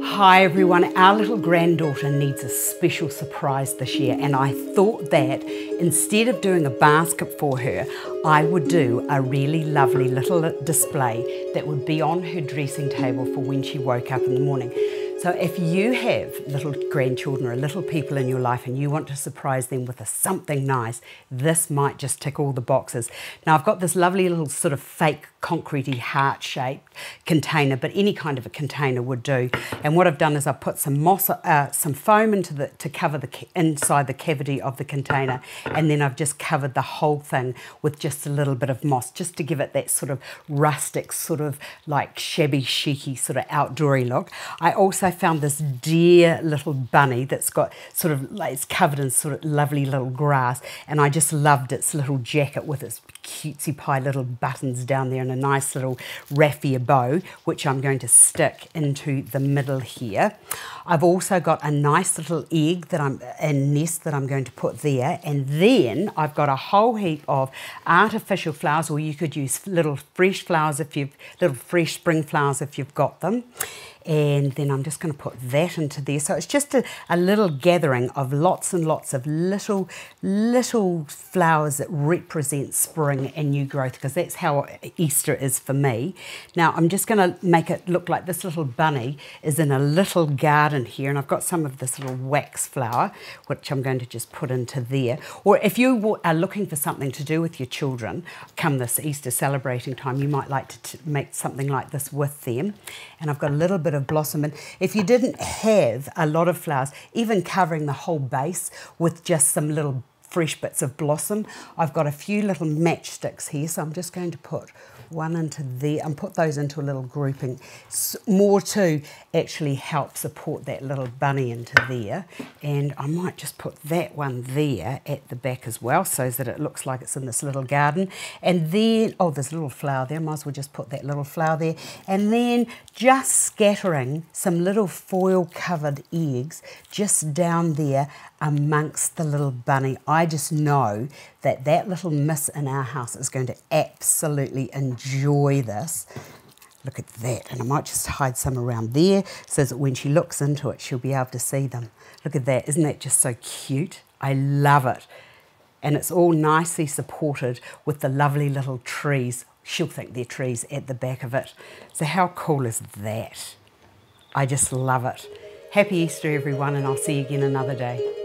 Hi everyone, our little granddaughter needs a special surprise this year, and I thought that instead of doing a basket for her, I would do a really lovely little display that would be on her dressing table for when she woke up in the morning. So if you have little grandchildren or little people in your life and you want to surprise them with something nice, this might just tick all the boxes. Now I've got this lovely little sort of fake concretey heart-shaped container, but any kind of a container would do. And what I've done is I've put some moss, some foam into to cover the inside the cavity of the container, and then I've just covered the whole thing with just a little bit of moss, just to give it that sort of rustic, sort of like shabby chicy sort of outdoory look. I also found this dear little bunny that's got sort of like, it's covered in sort of lovely little grass, and I just loved its little jacket with its cutesy pie little buttons down there and a nice little raffia bow, which I'm going to stick into the middle here. I've also got a nice little egg and nest that I'm going to put there, and then I've got a whole heap of artificial flowers, or you could use little fresh flowers little fresh spring flowers if you've got them. And then I'm just going to put that into there. So it's just a little gathering of lots and lots of little flowers that represent spring and new growth, because that's how Easter is for me. Now I'm just going to make it look like this little bunny is in a little garden here, and I've got some of this little wax flower, which I'm going to just put into there. Or if you are looking for something to do with your children come this Easter celebrating time, you might like to make something like this with them. And I've got a little bit of blossom, and if you didn't have a lot of flowers, even covering the whole base with just some little fresh bits of blossom, I've got a few little matchsticks here, so I'm just going to put one into there and put those into a little grouping, more to actually help support that little bunny into there. And I might just put that one there at the back as well, so that it looks like it's in this little garden. And then, oh, there's a little flower there, might as well just put that little flower there. And then just scattering some little foil covered eggs just down there amongst the little bunny. I just know that that little miss in our house is going to absolutely enjoy this. Look at that. And I might just hide some around there so that when she looks into it, she'll be able to see them. Look at that. Isn't that just so cute? I love it. And it's all nicely supported with the lovely little trees. She'll think they're trees at the back of it. So how cool is that? I just love it. Happy Easter, everyone, and I'll see you again another day.